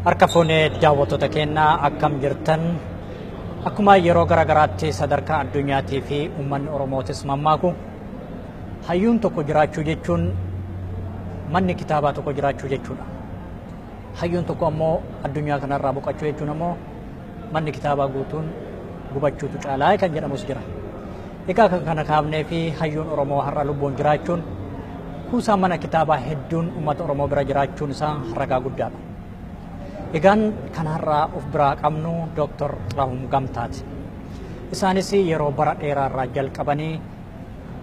Harka fuunee daawwattoota keenyaa akkam jirtan akkuma yeroo garaagaraatti sadarkaa addunyaatii fi uummanni Oromootis mammaaku hayyuun tokko jiraachuu jechuun manni kitaabaa tokko jiraachuu jechuudha. Hayyuun tokko ammoo addunyaa kanarraa boqachuu jechuun ammoo manni kitaabaa guutuun gubachuutu caalaa kan jedhamus jira. Egaa kan kana kaafnee fi hayyuun Oromoo har'a lubbuun jiraachuun kuusaa mana kitaabaa hedduun uummata Oromoo bira jiraachuun isaa ragaa guddaadha. Egaan kanarraa of biraa qabnu Dr. Xilahun Gamtaati. Isaanis yeroo bara dheeraarraa jalqabanii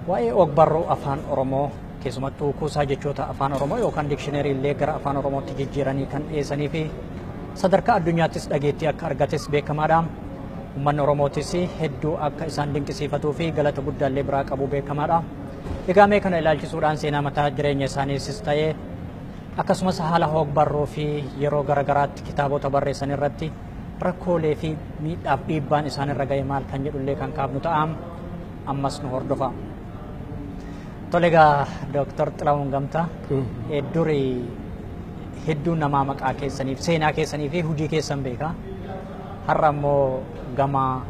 waa'ee ogbarruu afaan Oromoo keessumattuu kuusaa jechoota afaan Oromoo yookaan dikshineerii illee gara afaan Oromootti jijjiiranii kan dhiyeessanii fi sadarkaa addunyaattis dhageettii akka argates beekamaadha. Uummanni Oromootis hedduu akka isaan dinqisiifatuu fi galata guddaallee biraa qabu beekamaadha. Egaa mee kana ilaalchisuudhaan seenaa mataa jireenya isaaniisis ta'ee akkasumas haala ogbarruu fi yeroo garaagaraatti kitaabota barreessan irratti rakkoolee fi miidhaaf dhiibbaan isaan irra ga'e maal kan jedhullee kan kaafnu ta'a. Ammas nu hordofa. Tole egaa Dr. Xilahun Gamtaa durii hedduu namaa maqaa keessaniif seenaa keessanii fi hojii keessan beeka. Har'a immoo gama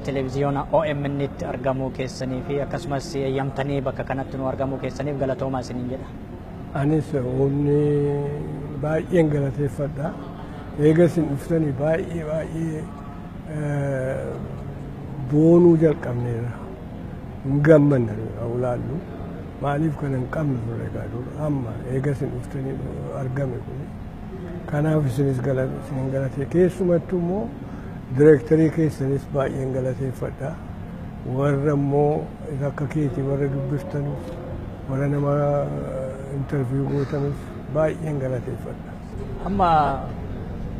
televiziyoona OMN itti argamuu keessanii fi akkasumas eeyyamtanii bakka kanatti nu argamuu keessaniif galatoomaa isiniin jedha. Anis onni baay'een galateeffadha. Eega isin dhuftanii baay'ee boonuu jalqabneera. Hin gammanne ulaallu. Maaliif kana hin qabne ture gaaduu amma eega isin dhuftanii argame kuni. Kanaaf isinis isin galatee keessumattuu immoo direektarii keessanis baay'een galateeffadha. Warra immoo akka keetii warra dubbiftanus warra nama interview gootanus baay'een galateeffadha. Amma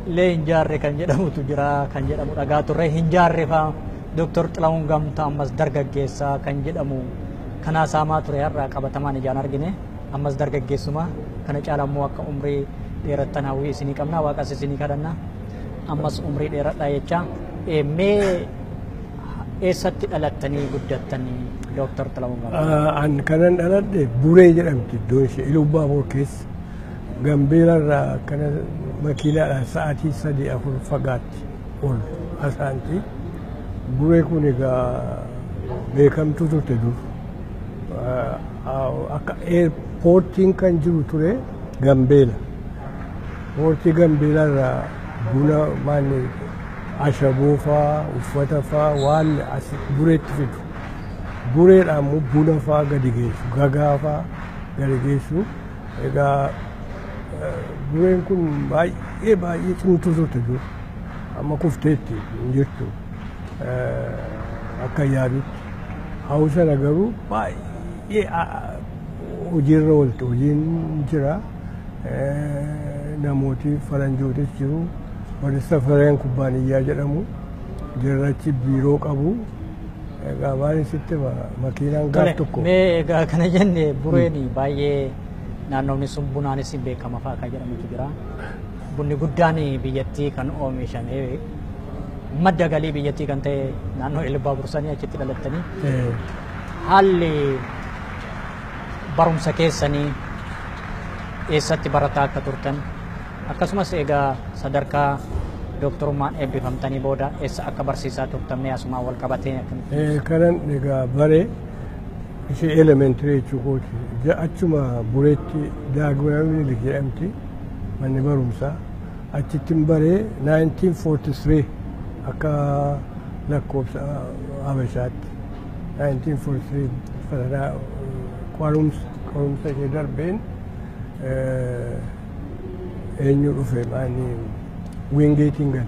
illee hin jaarre kan jedhamutu jira kan jedhamu dhagaa turre hin jaarre faa Dr. Xilahun Gamtaa ammas dargaggeessaa kan jedhamu kanaa saamaa ture har'a qabatamaan ijaan argine ammas dargaggeessuma kana caalaa immoo akka umrii dheerattan hawwii isinii qabna waaqas isinii kadhanna ammas umrii dheeradhaa jecha mee eessatti dhalattanii guddattanii Dr. Xilahun Gamtaa? An kanan dhaladhe Buree jedhamti iddoon ishee Ilubbaaboor keessa Gambeelarraa akkana makiinaadhaan sa'aatii 3-4 fagaatti ol asaanti. Buree kun egaa beekamtuu turte dur. Akka eerpoortiin kan jiru ture Gambeela. Poortii Gambeelarraa buna maanni ashaboo faa uffata faa waan as Bureetti fidu. Bureedhaan immoo buna faa gadi geessu gagaa faa gadi geessu. Egaa Bureen kun baay'ee cimtuu turte dur. Amma kufteetti hin jirtu. Akka yaadutti hawusana garuu baay'ee hojiirra oolte hojiin jira. Namooti faranjootis jiru warri safareen kubbaaniyyaa jedhamu jirrachi biiroo qabu. Egaa maaliin sitti makiinaan gaaf tokko. Mee egaa kana jenne Bureen baay'ee naannoonni sun bunaanis beekama fa'aa kan jedhamutu jira. Bunni guddaan biyyattii kan oomishamee madda galii biyyattii kan ta'e naannoo Ilubbaaboor sanii achitti dhalattanii haalli barumsa keessanii eessatti barataa akka turtan akkasumas egaa sadarkaa dooktorummaan eebbifamtanii booda eessa akka barsiisaa turtan mee asumaan wal qabatee akkamitti? Kanan egaa baree ishee elementarii jechuukooti achuma Bureetti Daagmawaa Minilik jedhamti manni barumsaa achittin baree 1943 akka lakkoofsa Habashaatti 1943 fataraa qorumsa ishee darbeen eenyu dhufe maani Wingeetiin gale.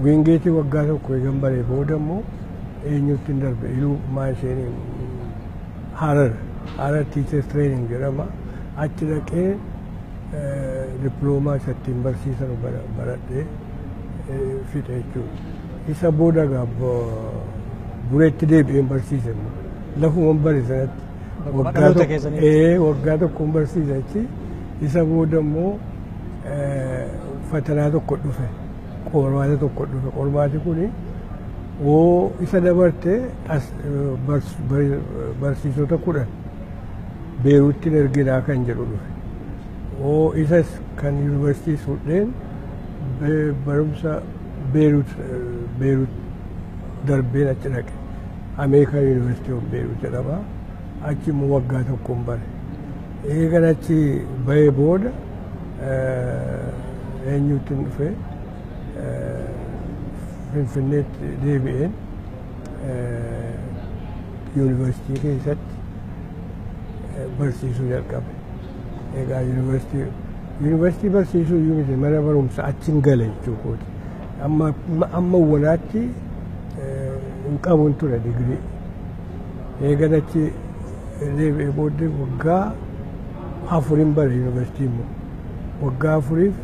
Wingeetii waggaa tokko eegan baree booda immoo eenyutti hin darbe iluu maa isheen Harar Teachers Training jedhama. Achi dhaqee diploomaa isattiin barsiisan baradhee fixe jechuudha. Isa booda Bureetti deebi'een barsiise lafuman bare sanatti waggaa tokkoon barsiisa jechi isa booda immoo fatanaa tokko dhufe qormaata tokko dhufe qormaati kuni isa dabarte barsiisota 10 Beeruutti erginaa kan jedhu dhufe isas kan yuunivarsiitii Suudheen barumsa Beirut darbeen achi dhaqe. American University of Beirut jedhama. Achi immoo waggaa tokkoon bare. Eegan achi bahee booda eenyuutti dhufe Finfinneetti deebi'een yuunivarsiitii keessatti barsiisuu jalqabe. Egaa yuunivarsiitii barsiisuu iyyuu miti mana barumsa achiin gale jechuudha. Amma wanaatti hin qabuun ture digirii. Eegan achi deebi'ee booddee waggaa afuriin bare yuunivarsiitii immoo. Waggaa afuriif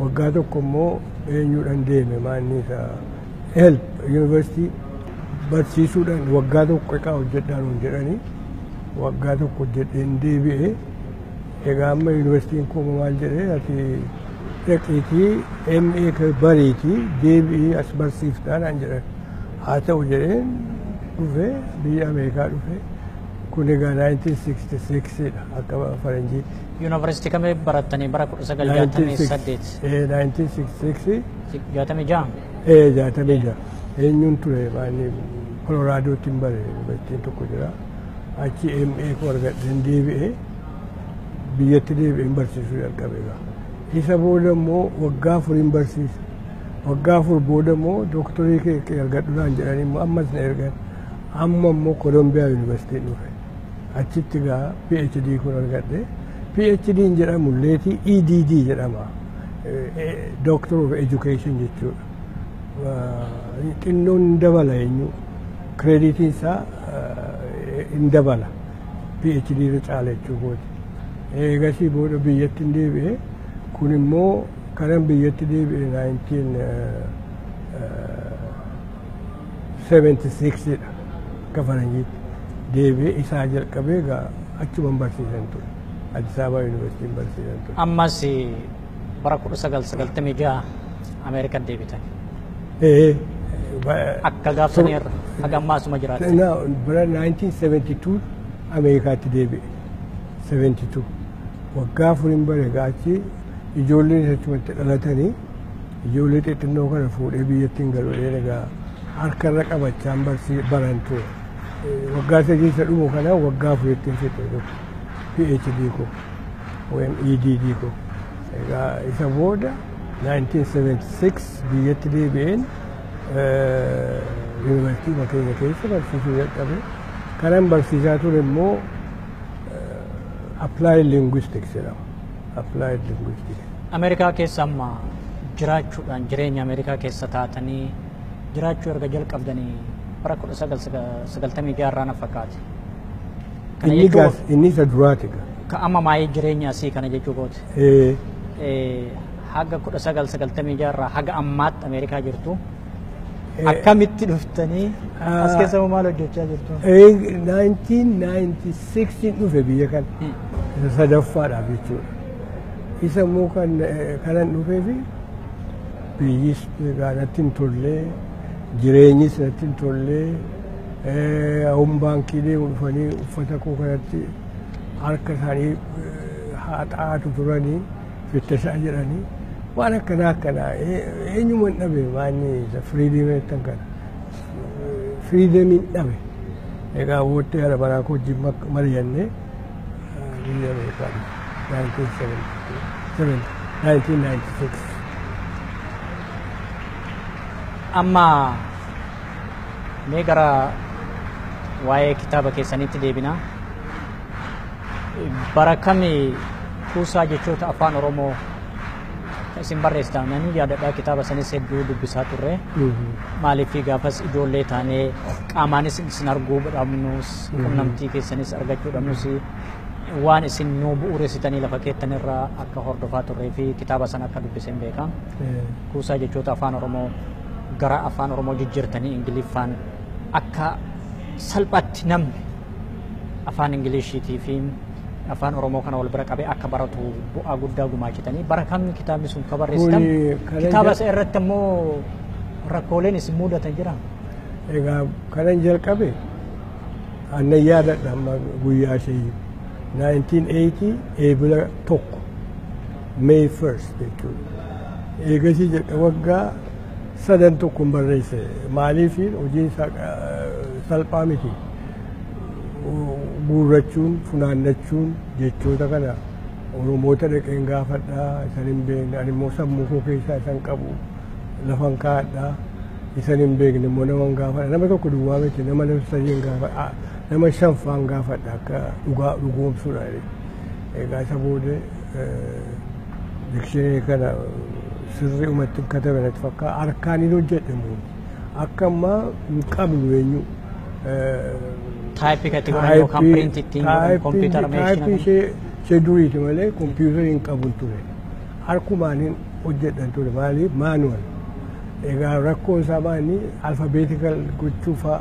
waggaa tokko immoo eenyuudhaan deeme maanni isaa help yuunivarsiitii barsiisuudhaan waggaa tokko eqaa hojjedhaan jedhanii waggaa tokko hojjedheen deebi'ee egaa amma yuunivarsiitiin koo maal jedhee ati dhaqiitii MA bariitii deebi'ii as barsiiftaadhaan jedhan haa ta'u jedheen dhufee biyya Ameerikaa dhufee kun egaa 1966dha akka faranjiitti. Yuunivarsiitii kamii barattanii bara 1968? 1966. 66? 66. Eenyuun ture maanni Koloraadoottiin bare yuunivarsiitiin tokko jira. Achi MA koo argadheen deebi'ee biyyatti deebi'een barsiisuu jalqabe egaa. Isa booda immoo waggaa afuriin barsiise. Waggaa afur booda immoo dooktorii kee argadhuudhaan jedhanii immoo ammas na ergan. Amma immoo Kolombiyaa yuunivarsiitiin dhufe. Achitti egaa PhD kun argadhe. PhD'n jedhamu leetii EDD jedhama. Doctor of Education jechuudha. Xinnoon hin dabala eenyu. Kireeditiin isaa hin dabala. PhD irra caala jechuudha. Eegasii booda biyyatti hin deebi'e. Kun immoo kanan biyyatti deebi'e 1976dha. Akka faranjiitti deebi'ee isaa jalqabee egaa achuman barsiisan ture. Addis Ababa Yuunivarsiitiin barsiisan ture. Ammas bara 1996 Ameerikaan deebitan. Akka gaafataniirra haga ammaasuma jiraatan. Bara 1972 Ameerikaatti deebi'e. 72 waggaa afuriin bare egaa achi ijoolleen achumatti dhalatanii ijoollee xixinnoo kana fuudhee biyyattiin galuudhaan egaa harkarra qabachaan baran ture. Waggaa sadii isa dhumu kana waggaa afurittiin fixe PhD ko EDD ko. Egaa isa booda 1976 biyyatti deebi'een yuunivarsiitii keenya keessa barsiisuu jalqabe. Kanan barsiisaa ture immoo Applied Linguistics jedhama. Applied Linguistics. Ameerikaa keessa amma jiraachuudhaan jireenya Ameerikaa keessa taatanii jiraachuu erga jalqabdanii bara 1996 irraa na fakkaate. Inni isa duraati. Ka amma maayee jireenya asii kana jechuu goote. Haga 1996 irraa haga ammaatti Ameerikaa jirtu. Akkamitti dhuftanii as keessa maal hojjechaa jirtu? 1996 dhufe biyya kana. Isa sadaffaadhaaf jechuudha. Isa immoo kanan dhufeefi biyyis natti hin tollee jireenyis natti hin tollee hawwan baankii deemu dhufanii uffata koo kanatti harka isaanii haxaatu turanii fittashaa jedhanii waan akkanaa eenyuman dhabe maanni isa firiidiimeettan kana firiideemiin dhabe egaa woottee haadha manaa koo wajjin mari'annee biyya Ameerikaa 1996. Amma mee gara waa'ee kitaaba keessaniitti deebina. Bara kamii kuusaa jechoota afaan Oromoo isin barreessitan nani yaadadhaa kitaaba sanis hedduu dubbisaa turre. Maaliif gaafas ijoollee taanee qaamaanis isin arguu dhabnus qunnamtii keessanis argachuu dhabnus waan isin nuu bu'uureessitanii lafa keettan irraa akka hordofaa turree fi kitaaba sana akka dubbisen beeka. Kuusaa jechoota afaan Oromoo gara afaan Oromoo jijjiirtanii Ingiliffaan akka salphaatti namni afaan Ingiliishiitii fi afaan Oromoo kana wal bira qabee akka baratu bu'aa guddaa gumaachitanii bara kam kitaabni sun ka barreessitan kitaaba isa irratti immoo rakkooleen isin mudatan jira. Egaa kanan jalqabe annan yaadadha amma guyyaa ishee 1980 eebila tokko May 1st jechuudha. eegasii jedhe waggaa sadan tokkoon barreesse maaliifiin hojiin isaa salphaa miti guurrachuun funaannachuun jechoota kana oromoota dhaqeen gaafadhaa isan hin beekne ani immoo sammuu koo keessaa isan qabu lafan kaadhaa isan hin beekne immoo naman gaafadha nama tokko duwwaa miti nama sadiin gaafadha nama shanfaan gaafadha akka dhugoomsuudha egaa isa booda dikshinii kana sirrii umatti katabe natti fakkaa harkaaniin hojjedhamu akka ammaa hin qabnu eenyu taayipii katti godhan yookaan piriintii ittiin godhan kompiitara taayipii ishee duriiti malee kompiitara hin qabun ture harkumaaniin hojjedhan ture maaliif maanuwal egaa rakkoon isaa maanii alfabeetikal gochuufaa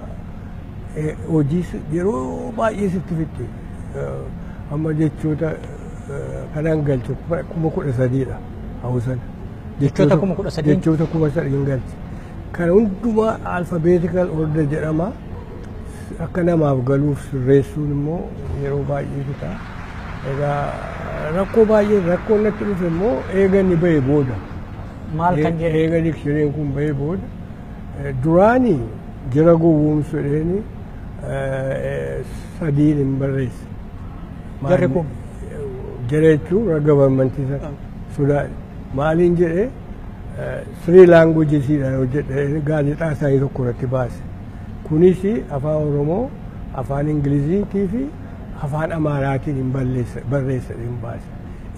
hojii yeroo baay'ee sitti fitti amma jechoota kanan galchu 13,000dha hawusan jechoota 13,000 jechoota 13,000 galchi kan hundumaa alfabeetikal order jedhama akka namaaf galuuf sirreessuun immoo yeroo baay'ee fita egaa rakkoo baay'ee rakkoon natti dhufe immoo eeganni bahee booda maal kan jedhe eega dikshiniin kun bahee booda duraanii jira gowwoomsu jedheeni sadiin hin barreesse jarri kun jara jechuun gabarmantiisa Sudaan maaliin jedhe three languagesiidhaan hojjedhe gaazexaa isaanii tokko irratti baase kunis afaan oromoo afaan ingiliziitii fi afaan amaaraatiin hin barreesse hin baase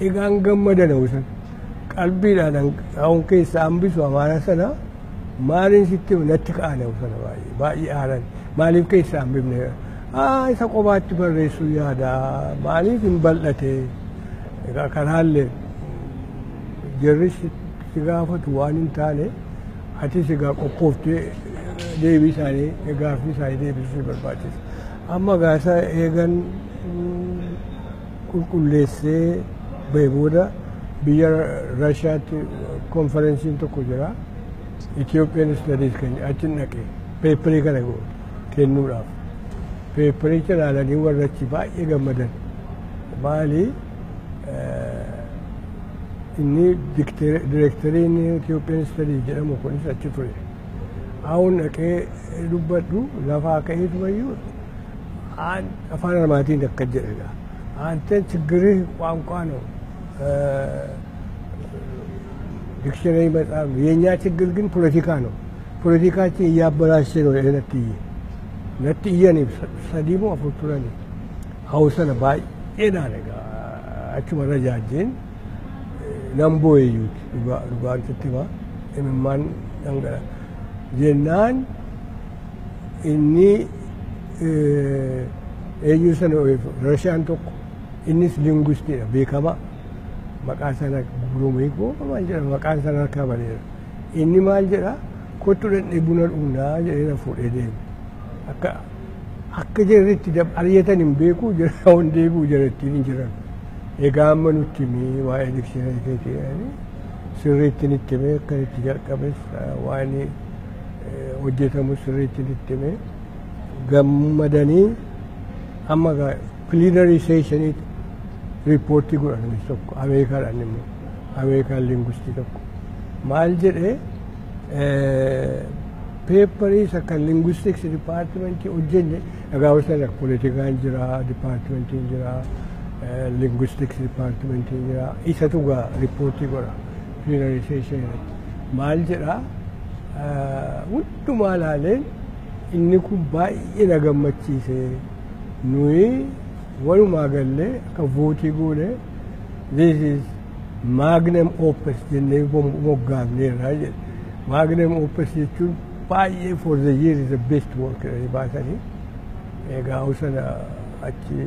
egaan gammadan hawusan qalbiidhaan hawun keessa hambisu amaara sana maaliin sitti natti ka'an hawusana baay'ee aaran maaliif keessa hambifne isa qobaatti barreessuu yaada maaliif hin bal'ate egaa kanaallee jarri si gaafatu waan hin taane atis egaa qophooftee deebii isaanii gaaffii isaanii deebisuu barbaachisa amma gaasa eegan qulqulleessee bahee booda biyya Raashiyaatti konferensiin tokko jira Ethiopian Studies kan achin dhaqee peeparii kana kennuudhaaf peeparicha ilaalanii warra achi baay'ee gammadan maali inni direktariin Ethiopian Studies jedhamu kunis achi ture አሁን dubbadhu lafaa ka'eetumayyuu afaan armaatiin akka jedhedha አንተን ችግርህ ቋንቋ ነው ዲክሽነሪ መጽሐፍ ነው የእኛ ችግር ግን ፖለቲካ ነው ፖለቲካችን እያበላሸ ነው ነትየኔ ሰዲሞ አፎቱራኒ ሀውሰነ ባየና ነጋ አቹ መረጃጅን ነምቦዩት ዱጋን ትቲማ እምማን አንገራ jennaan inni eenyu sana Raashiyaan tokko innis linguistiidha beekama maqaan sana Gurumiko maal jedhama maqaan sana harkaa bareera inni maal jedha kottu dhandhee buna dhugnaa jedhee na fuudhee deeme akka jirritti ariyyatan hin beeku jira hon deebi'u jirattiin hin jiran egaa amma nutti himii waa'ee dikshiinarii keetii sirriitti nitti himee akkanitti jalqabes waan hojjetamu sirriitti nitti himee gammadanii amma plenary sessionii riippoortii godhanis tokko Ameerikaadhaan immoo Ameerikaan linguistii tokko maal jedhee peeparii isa kan linguistics dipaartimentii hojjenne dhagaa sana poolitikaan jira dipaartimentiin jira linguistics dipaartimentiin jira isatu gaa riippoortii godha plenary session irratti maal jedhaa hundumaa ilaaleen inni kun baay'ee na gammachiise nuyi walumaa gallee akka vootii goone this is magnum opus jennee moggaafneerra jedhe magnum opus jechuun baay'ee for the year is the best work baasanii egaa sana achi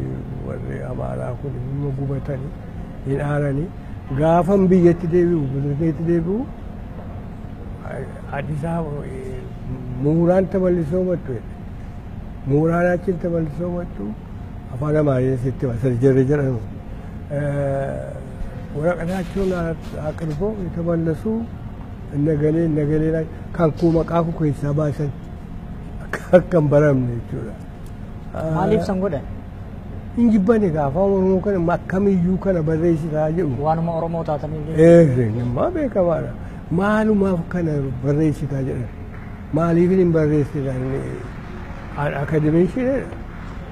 warri amaaraa kun immoo gubatanii hin aaranii gaafan biyyatti deebi'u bineetti deebi'u Addis Ababa ምሁራን ተመልሰው መጡ ምሁራናችን ተመልሰው መጡ አፋን አማርኛ ስትባል ጀረጀረ ነው ወረቀታቸውን አቅርበው የተመለሱ እነገሌ ላይ ካንኩ መቃኩ ከይሳባሰን ከከምበረም ነው ይችላል ማሊፍ ሰንጎደ እንጂበኔ ጋፋ ኦሮሞ ከነ ማከምዩ ከነ በረይሲ ታጁ ዋንማ ኦሮሞ ታተኒ ነማ በከባራ maalumaaf kana barreessitaa jedhan maaliif hin barreessitan akademiishiidha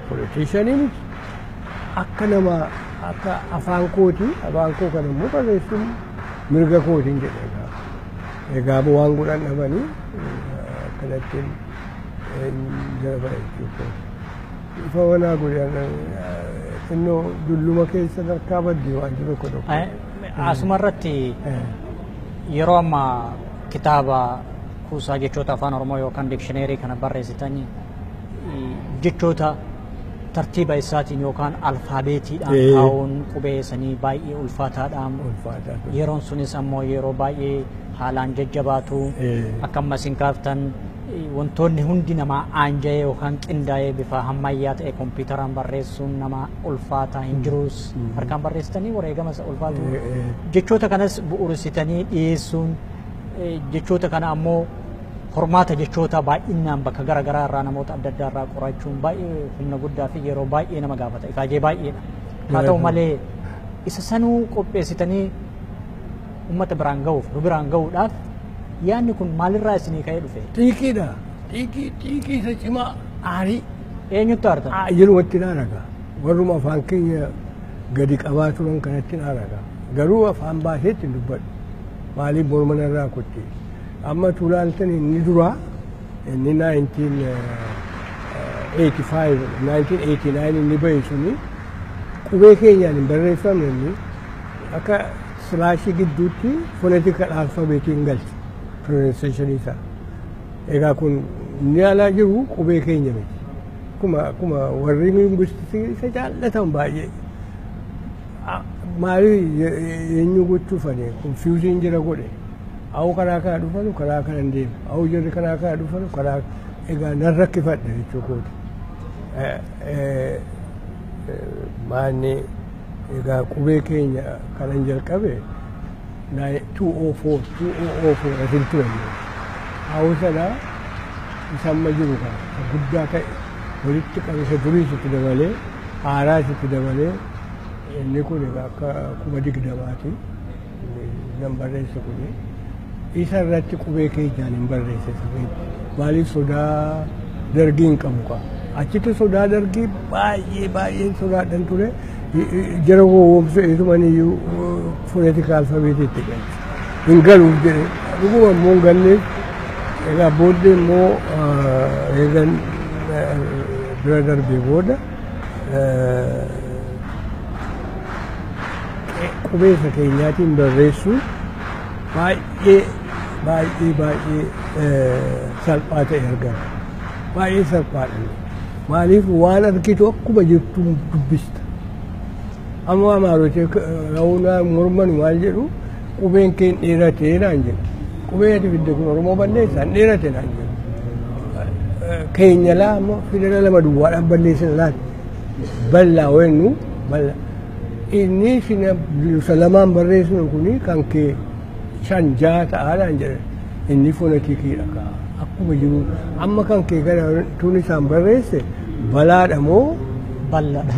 politishanii miti akka nama akka afaan kooti afaan koo kana immoo barreessuun mirga kootiin jedhe egaa waan godhan dhabanii akkanattiin jaba jechuudha. Ifa wanaa godhan xinnoo dulluma keessa harkaa baddee waan jiru tokko. Asumarratti yeroo ammaa kitaaba kuusaa jechoota afaan Oromoo yookaan dikshineerii kana barreessitanii jechoota tartiiba isaatiin yookaan alfaabeetiidhaan kaa'uun qubee sanii baay'ee ulfaataadhaan yeroon sunis ammoo yeroo baay'ee haalaan jajjabaatu akka ammas hin kaaftan wantoonni hundi namaa aanja'ee yookaan qindaa'ee bifa ammayyaa ta'e kompiitaraan barreessuun nama ulfaataa hin jirus harkaan barreessitanii wareegama ulfaatu jechoota kanas bu'uursitanii dhiyeessuun jechoota kana ammoo hormaata jechoota baay'inaan bakka garaagaraa irraa namoota adda addaa irraa qorachuun baay'ee humna guddaa fi yeroo baay'ee nama gaafata ifaajee baay'eedha haa ta'u malee isa sanuu qopheessitanii uummata biraan ga'uuf nu biraan ga'uudhaaf yaadni kun maalirraa isinii ka'ee dhufe? Xiiqiidha. Xiiqii isa cimaa aarii. Eenyutti aartan? Yerumatti naaraga. Warruma afaan keenya gadi qabaa turan kanatti naaraga. Garuu afaan baaseetti dubbadhu. Maaliif morma narraa kutti? Amma tuulaaltan inni duraa inni 1989 inni bahe suni qubee keenyaan hin barreeffamne inni akka silaashii gidduutti foneetikal alfaabeetiin galche. Pronunciation isaa. Egaa kun inni alaa jiru qubee keenya miti. Akkuma warri linguistii isa jaallatan baay'ee. Maali eenyu gochuufani confusion jira godhe. Awu karaa kana dhufanu karaa kana hin deemu. Awu jirri karaa kana dhufanu karaa egaa nan rakkifadhe jechuudha. Maanni egaa qubee keenya kanan jalqabe 204 asin turan haa sana isamma jiru kan guddaa ta'e walitti qabisa durii sitti dabalee haaraa sitti dabalee inni kun akka 20 nan barreesse kuni isa irratti qubee keenyaan hin barreesse sirriitti maaliif sodaa dargii hin qabu ka achitti sodaa dargii baay'een sodaadhan ture jara woomsu eesumaniyyuu foneetika alfaabeetiitti galche hin galuuf jedhe dhuguma immoo hin galleef egaa booddee immoo eegan bira darbee booda qubeessa keenyaatiin barreessuun baay'ee salphaa ta'e argama baay'ee salphaadha maaliif waan argitu akkuma jirtuun dubbista amma amaarotee raawunaa morman maal jedhu qubeen keen dheeratee naan jedhu qubee ati fidde kun oromoo balleessaan dheerate naan jedhu keenya laa ammoo fidela lama duwwaadhaan balleessan laati bal'aa wennu bal'aa inni isa lamaan barreessinu kuni kan kee 5 6 ta'aa naan jedhe inni fonetikiidha kaa akkuma jiru amma kan kee gara tun isaan barreesse balaadha moo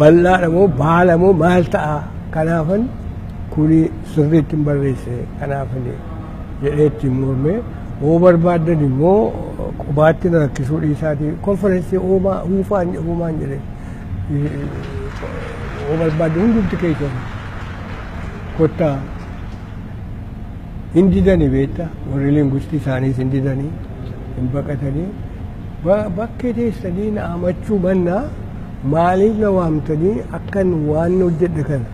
bal'aadha moo baala moo maal ta'a kanaafan kuni sirriitti hin barreesse kanaafan jedhee ittiin mormee oo barbaaddan immoo qubaatti na rakkisuu dhiisaatii konferensii uumaan jedhe oo barbaadde hundumti keessan kottaa hin didanii beektaa warri linguistii isaaniis hin didanii hin baqatanii bakkee teessanii na amachuu mannaa maaliif na waamtanii akkan waan hojjedhe kana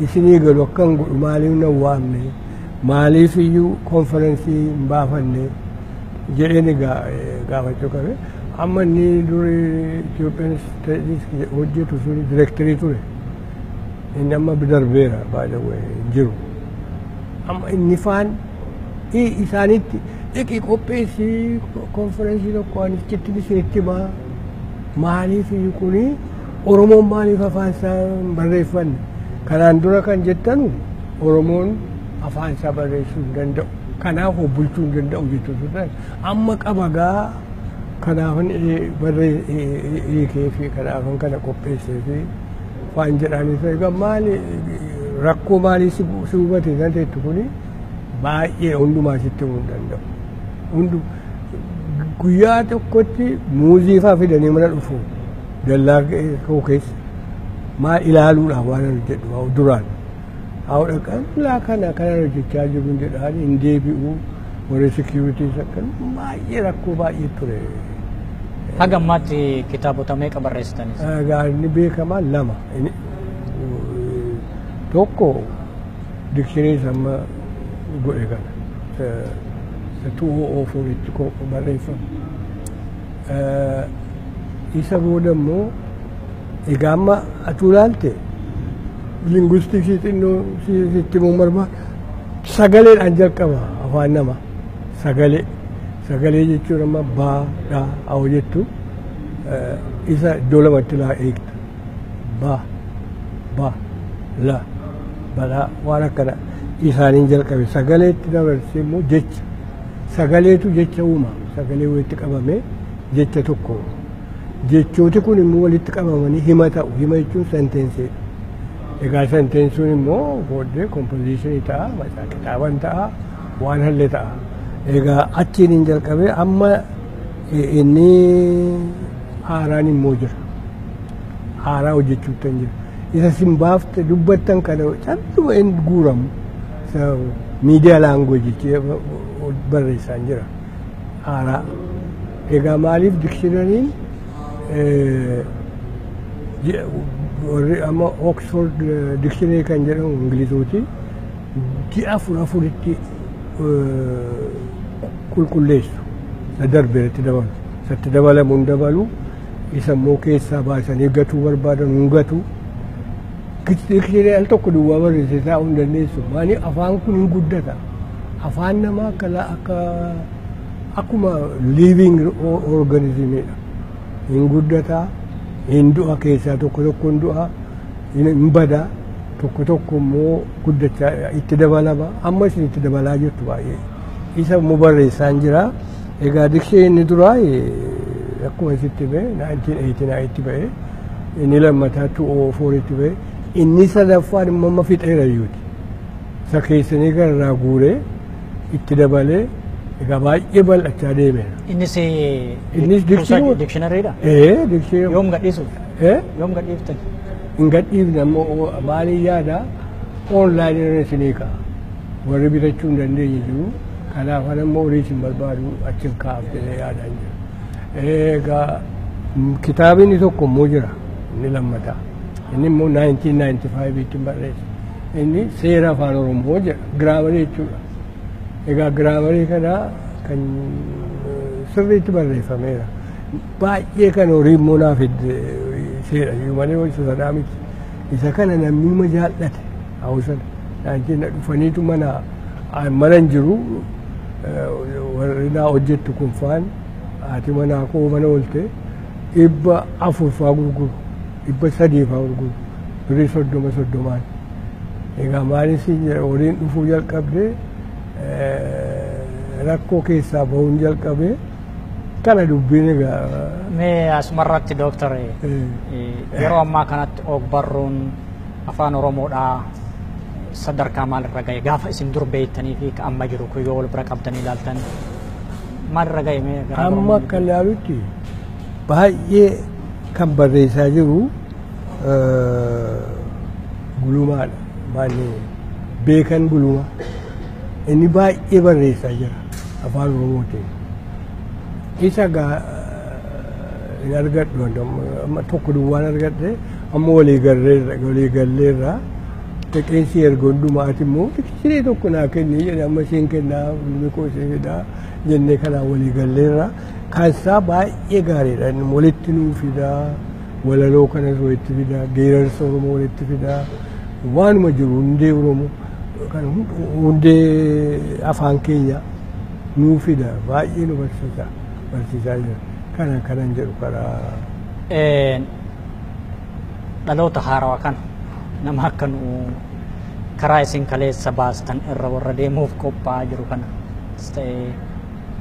isinii galu akkan godhu maaliif na waamne maaliif iyyuu konferensii hin baafanne jedheen gaafachuu qabe amma inni duri Itoophiyaan hojjetu suni direektarii ture inni amma darbeera baay'ee jiru amma inni faan isaanitti dhiqii qopheessii konferensii tokko ani ichitti isinitti himaa maaliif iyyuu kuni oromoon maaliif afaan isaa hin barreeffanne kanaan dura kan jettanu oromoon afaan isaa barreessuu hin danda'u kanaaf bulchuu hin danda'u jechuudha amma qabagaa kanaafan hiikee fi kanaafan kana qopheessee fi waan jedhanii egaa maali rakkoo maalii si hubate kan ta'etu kuni baay'ee hundumaa sitti himuu hin danda'u. Guyyaa tokkotti muuzii fa'aa fidanii mana dhufu dallaa koo keessa maal ilaaluudhaaf waan hojjedhu duraan haa dhaqan laa kana hojjechaa jiru jedhaan hin deebi'u warri securities akkan baay'ee rakkoo baay'ee ture. Haga ammaatti kitaabota meeqa barreessitanis? Inni beekamaa lama. Tokko dikshinerii amma godhe kana. Tu'oo barreeffama. Isa booda immoo egaa amma atu ilaalte linguistiksii xinnoo sitti immoo barbaada. Sagaleedhaan jalqaba afaan nama sagalee. Sagalee jechuun amma baa, dhaa, hawwa jettu isa iddoo lamatti laa eegta. Ba, la, balaa waan akkana isaaniin jalqabe. Sagaleetti dabarsee immoo jecha. Sagaleetu jecha uuma. Sagalee walitti qabamee jecha tokko. Jechooti kun immoo walitti qabamanii hima ta'u. Hima jechuun senteenseedha. Egaa senteensuun immoo booddee kompoziishinii ta'a, kitaaban ta'a, waan hallee ta'a. Egaa achiin hin jalqabee amma inni haaraan immoo jira. Haaraa hojjechuutti jira. Isa simbaafte dubbattan kana calluma hin guuramu. Miidiyaa laangweejii barreessaan jira. Haaraa. Egaa maaliif dikshinariin warri amma Oxford dikshinari kan jedhamu Ingilizooti ji'a afuritti qulqulleessu. Isa darbeetti dabalu. Isatti dabalamu hin dabalu. Isa immoo keessaa baasanii gatuu barbaadan hin gatu. Dikshinari al tokko duwwaa barreessee taa'uu hin dandeessu. Maaliif afaan kun hin guddata. Afaan namaa akkuma living organismidha. Hin guddata, hin du'a keessaa tokko tokko hin du'a, hin bada, tokko tokko immoo guddachaa itti dabalama. Amma isin itti dabalaa jirtu baay'ee. Isa immoo barreessaan jira. Egaa dikshinari inni duraa akkuma isitti ba'e 1989 ba'e. Inni lammataa 2004 ba'e. Inni sadaffaan immoo amma fixeera iyyuuti. Isa keessanii gararraa guuree itti dabalee egaa baay'ee bal'achaa deemeera. Innis dikshinariidha? Dikshinari. Yoom gadhiisu? Yoom gadhiiftan? Hin gadhiifne ammoo maaliin yaada onlaayinii irra isinii ka'a. Warri bitachuu hin dandeenye jiru. Kanaaf ammoo horii isin barbaadu achiin kaa'aaf jedhee yaadaan jira. Egaa kitaabni tokko immoo jira inni lammataa. Inni immoo 1995 ittiin barreesse. Inni seera afaan Oromoo jedha. Giraamarii jechuudha. Egaa giraamarii kana kan sirriitti barreeffameera. Baay'ee kan horii immoo naaf seera malee isa sanaa miti. Isa kana namni jaallate hawwasan dhufaniitu mana hin jiru warri naa hojjettu kun faan haati manaa koo mana oolte 400 faa gurguru 300 faa gurguru birrii 30. Egaa maaliif horiin dhufuu jalqabdee rakkoo keessaa bahuun jalqabee kana dubbiin egaa. Mee asumarratti doktore yeroo ammaa kanatti og-barruun afaan Oromoodhaa sadarkaa maalirra gahe gaafa isin dur beektanii fi amma jiru kun yoo wal bira qabdanii ilaaltan maalirra gahe mee? Amma akka ilaalutti baay'ee kan barreessaa jiru Gulumaadha. Maali beekan Guluma. Inni baay'ee barreessaa jira afaan Oromootiin. Isa hin argadhu amma tokko duwwaan argadhe amma walii galleerraa teqeensii erga hundumaati immoo dikshinari tokko naa kenni jedhe amma isheen kennaa ilmi koo ishee fidaa jennee kanaa walii galleerraa kansaa baay'ee gaariidha inni walitti nuu fidaa walaloo kanas walitti fidaa geerarsa Oromoo walitti fidaa waanuma jiru hundee Oromoo hundee afaan keenya nuu fida baay'ee nu barsiisaa jira kanan jedhu karaa. Dhaloota haarawaa kana nama akka nu karaa isin kaleessa baastan irra warra deemuuf qophaa'aa jiru kana ta'ee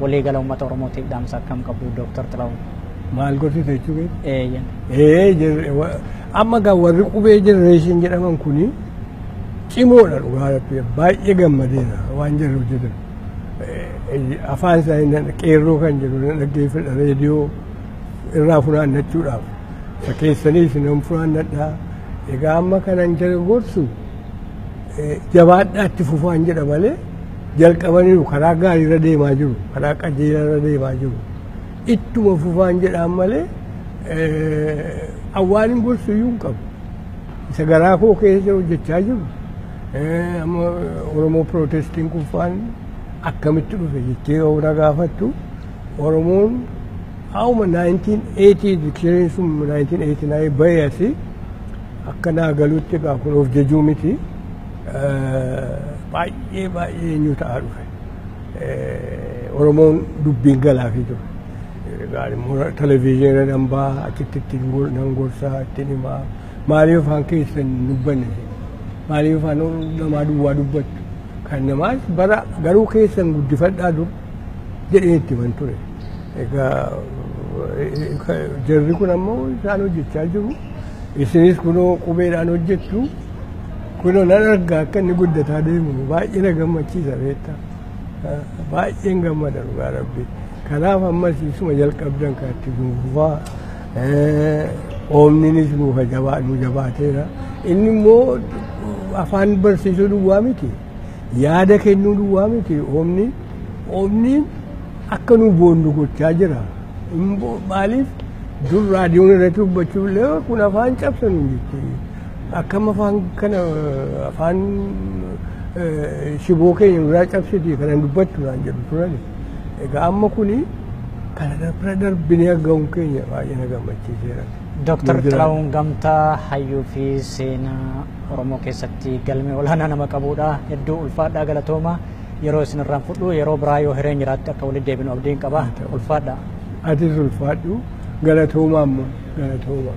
waliigala uummata Oromootiif dhaamsa akkam qabdu Dooktar Xilahuun? Maal gorsita jechuudha? Amma gaa warri qubee jenereeshin jedhaman kuni cimoodha dhugaadha baay'ee gammadeera waan jedhu jedhan afaan isaanii qeerroo kan jedhu dhaggeeffadha reediyoo irraa funaannachuudhaaf isa keessaniif nan funaannadhaa egaa amma kanan jala gorsu jabaadhaatti fufaan jedha malee jalqabaniiru karaa gaariirra deemaa jiru karaa qajeelarra deemaa jiru ittuma fufaan jedhaan malee awwaalin gorsu iyyuu hin qabu isa garaa koo keessa hojjechaa jiru amma Oromoo Pirootestiin kuffaan akkamitti dhufe jettee yoo na gaafattu Oromoon hauma 1980 dikshinarii sun 1989 bahee asii akka naa galuutti egaa kun of jajuu miti baay'ee eenyu ta'aa dhufe Oromoon dubbiin galaafii ture egaa immoo televezyiinii nan baha achitti nan gorsaa ittiin himaa maaliif afaan keessan dubbanne maaliif afaan namaa duwwaa dubbattu kan namaas bara garuu keessan guddifadhaa dur jedhee itti himan ture egaa jarri kun ammoo isaan hojjechaa jiru isinis kunoo qubeedhaan hojjettu kunoo nan argaa akka inni guddataa deemu baay'ee na gammachiisa beektaa baay'een gammada dhugaa rabbi kanaaf ammas isuma jalqabdan kan itti fufaa oomninis nu jabaateera inni immoo afaan barsiisuu duwwaa miti yaada kennuu duwwaa miti oomni akka nu boonnu gochaa jira maaliif dur raadiyoon irratti dubbachuu illee kun afaan cabsanu jetti akkam afaan kana afaan shiboo keenya irraa cabsiti kanan dubbattu naan jedhu turani egaa amma kuni kana bira darbinee ga'uun keenya baay'ee na gammachiiseera. Dooktar Xilahuun Gamtaa hayyuu fi seenaa Oromoo keessatti galmee olaanaa nama qabudha. Hedduu ulfaadhaa galatooma yeroo isin irraan fudhu yeroo biraa yoo hireen jiraatti akka walitti deebinu abdiin qaba ulfaadha. Atis ulfaadhu galatooma ammoo galatooma.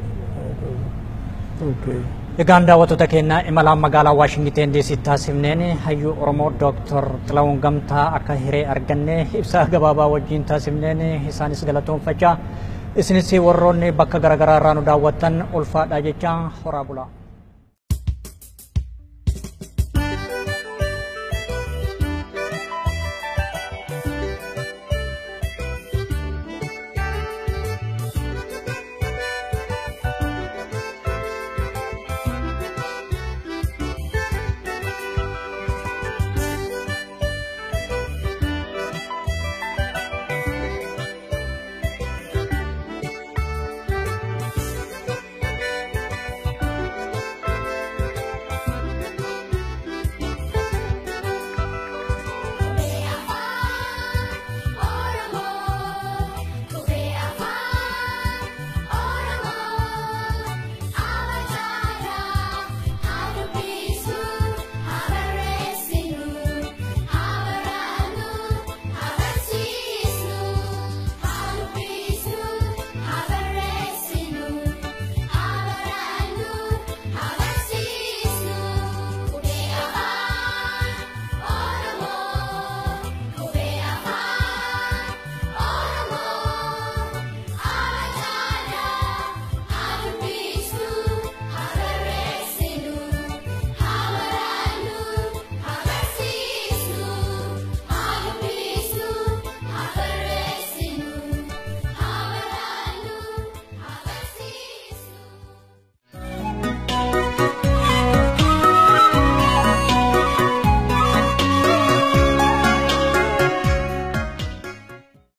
Egaan daawwattoota keenya imalaan magaalaa Waashingten DC taasifneen hayyuu Oromoo Dooktar Xilahuun Gamtaa akka hiree arganne ibsaa gabaabaa wajjin taasifneen isaanis galatoomfachaa isinis warroonni bakka garaagaraa irraa nu daawwattan ulfaadhaa jecha horaa bulaa.